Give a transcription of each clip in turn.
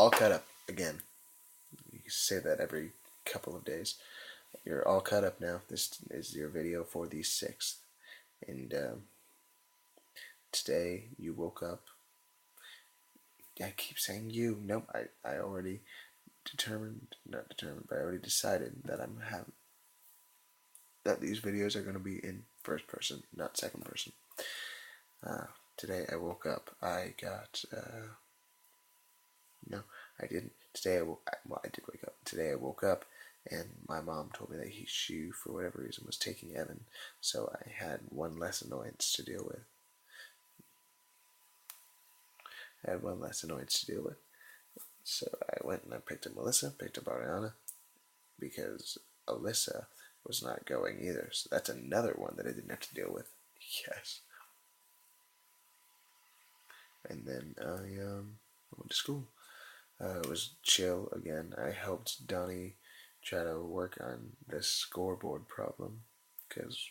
all cut up again. You say that every couple of days. You're all cut up now. This is your video for the 6th. And today you woke up. I keep saying you. Nope, I already not determined, but I already decided that that these videos are going to be in first person, not second person. Today I woke up. I got, no, I didn't. Well, I did wake up. Today I woke up and my mom told me that she, for whatever reason, was taking Evan, so I had one less annoyance to deal with. So I went and I picked up Melissa, picked up Ariana, because Alyssa was not going either. So that's another one that I didn't have to deal with. Yes. And then I went to school. It was chill again. I helped Donnie try to work on this scoreboard problem because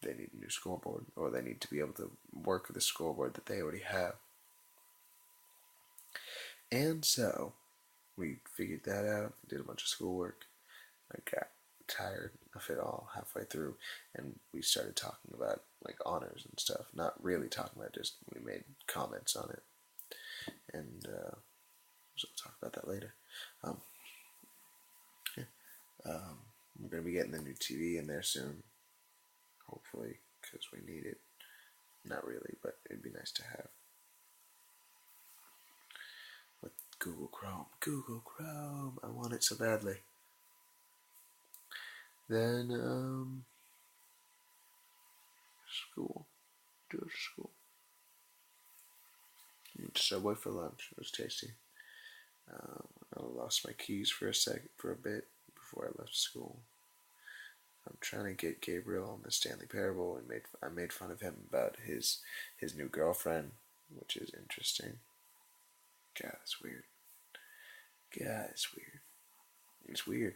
they need a new scoreboard, or they need to be able to work with the scoreboard that they already have. And so we figured that out, did a bunch of schoolwork. I got tired of it all halfway through, and we started talking about like honors and stuff. Not really talking about, just we made comments on it, and so we'll talk about that later. Yeah. We're gonna be getting the new TV in there soon, hopefully, because we need it. Not really, but it'd be nice to have. With Google Chrome, I want it so badly. Then school, Georgia school. Went to Subway for lunch. It was tasty. I lost my keys for a bit before I left school. I'm trying to get Gabriel on the Stanley Parable, and I made fun of him about his new girlfriend, which is interesting. God, it's weird. It's weird.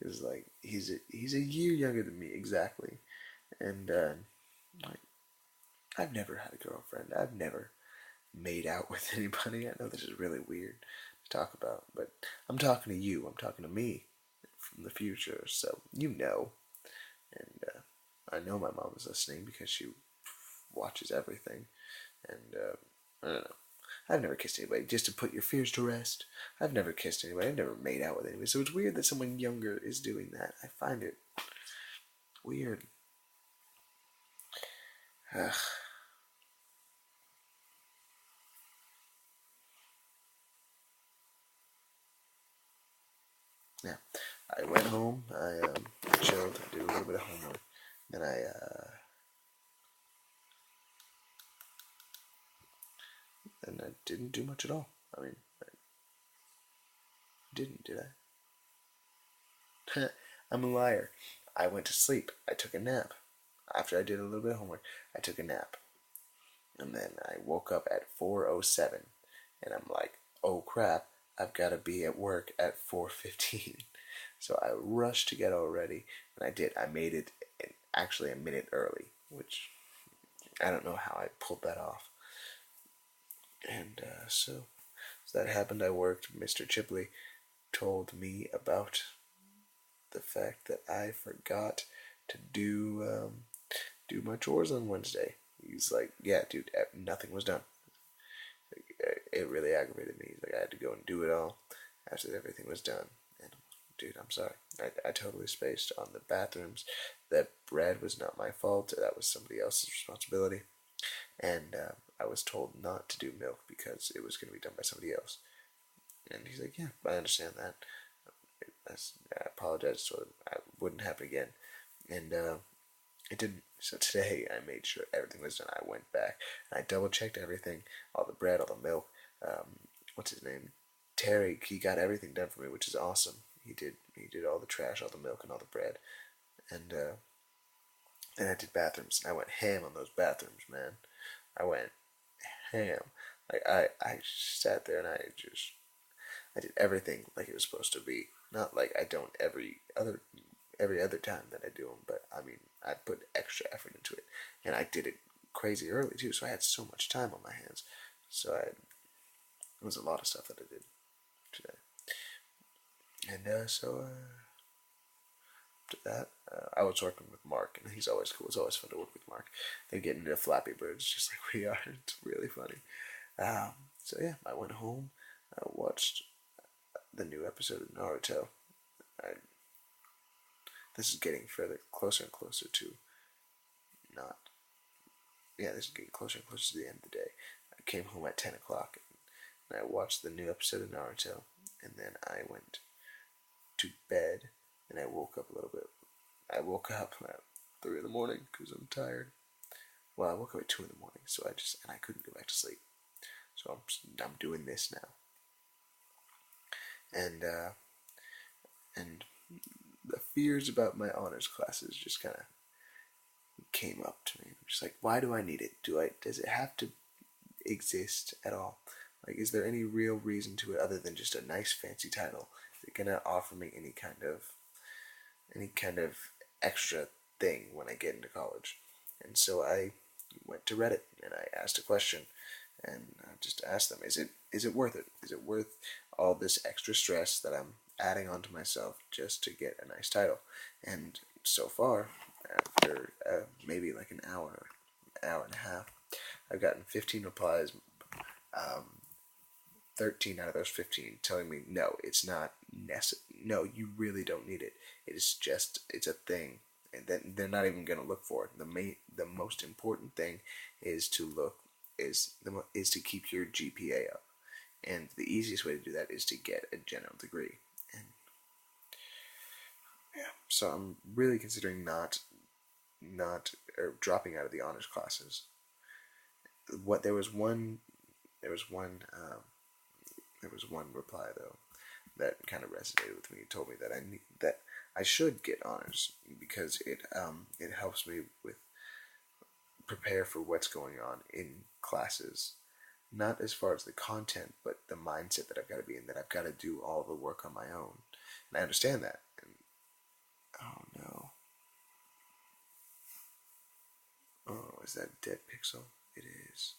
It's like he's a year younger than me exactly, and like I've never had a girlfriend. I've never made out with anybody. I know this is really weird to talk about, but I'm talking to you. I'm talking to me from the future, so you know. And I know my mom is listening because she watches everything. And I don't know. I've never kissed anybody, just to put your fears to rest. I've never kissed anybody. I've never made out with anybody. So it's weird that someone younger is doing that. I find it weird. Ugh. Yeah. I went home. I chilled, did a little bit of homework. Then I didn't do much at all. I mean, I didn't, did I? I'm a liar. I went to sleep. I took a nap. After I did a little bit of homework, I took a nap. And then I woke up at 4:07, and I'm like, oh crap, I've got to be at work at 4:15. So I rushed to get all ready, and I did. I made it actually a minute early, which I don't know how I pulled that off. And so that happened. I worked. Mr. Chipley told me about the fact that I forgot to do my chores on Wednesday. He's like, yeah, dude, nothing was done. It really aggravated me. He's like, I had to go and do it all after everything was done. And dude, I'm sorry. I totally spaced on the bathrooms. That bread was not my fault. That was somebody else's responsibility. And I was told not to do milk because it was going to be done by somebody else. And he's like, yeah, I understand that. I apologize, so it wouldn't happen again. And it didn't. So today I made sure everything was done. I went back and I double checked everything, all the bread, all the milk. What's his name? Terry. He got everything done for me, which is awesome. He did all the trash, all the milk, and all the bread. And then I did bathrooms. And I went ham on those bathrooms, man. I went ham. Like I sat there and I did everything like it was supposed to be. Not like I don't every other time that I do them, but I mean I put extra effort into it, and I did it crazy early too. So I had so much time on my hands. So it was a lot of stuff that I did. today. And after that, I was working with Mark, and he's always cool. It's always fun to work with Mark. They're getting into Flappy Birds just like we are. It's really funny. So yeah, I went home. I watched the new episode of Naruto. I, this is getting further closer and closer to not. Yeah, this is getting closer and closer to the end of the day. I came home at 10 o'clock, and I watched the new episode of Naruto, and then I went to bed, and I woke up a little bit. I woke up at 3 in the morning because I'm tired. Well, I woke up at 2 in the morning, so I couldn't go back to sleep. So I'm doing this now, and and the fears about my honors classes just kind of came up to me. I'm just like, why do I need it? Does it have to exist at all? Like, is there any real reason to it other than just a nice fancy title? Is it gonna offer me any kind of extra thing when I get into college? And so I went to Reddit and I asked a question, and I just asked them, is it worth it? Is it worth all this extra stress that I'm adding onto myself just to get a nice title? And so far, after maybe like an hour and a half, I've gotten 15 replies. 13 out of those 15 telling me, no, it's not necessary. No, you really don't need it. It's a thing, and then they're not even going to look for it. The most important thing is to keep your GPA up, and the easiest way to do that is to get a general degree. And yeah, so I'm really considering not or dropping out of the honors classes. What there was one there was one there was one reply though that kind of resonated with me. It told me that I should get honors because it helps me with prepare for what's going on in classes, not as far as the content, but the mindset that I've got to be in. That I've got to do all the work on my own, and I understand that. And, oh no! Oh, is that a dead pixel? It is.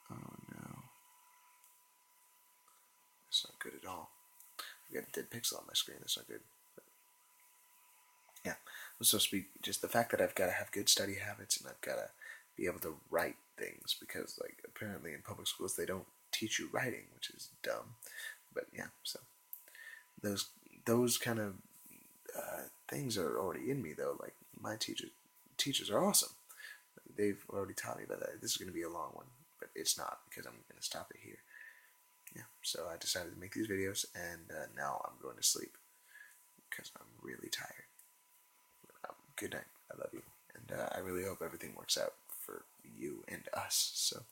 Oh no! That's not good at all. I've got a dead pixel on my screen. That's not good. Yeah, I'm supposed to be just the fact that I've got to have good study habits and I've got to be able to write things because, like, apparently in public schools they don't teach you writing, which is dumb. But yeah, so those those kind of things are already in me though. Like my teachers are awesome. They've already taught me about that. This is going to be a long one, but it's not because I'm going to stop it here. Yeah, so I decided to make these videos, and now I'm going to sleep because I'm really tired. Good night. I love you. And I really hope everything works out for you and us. So.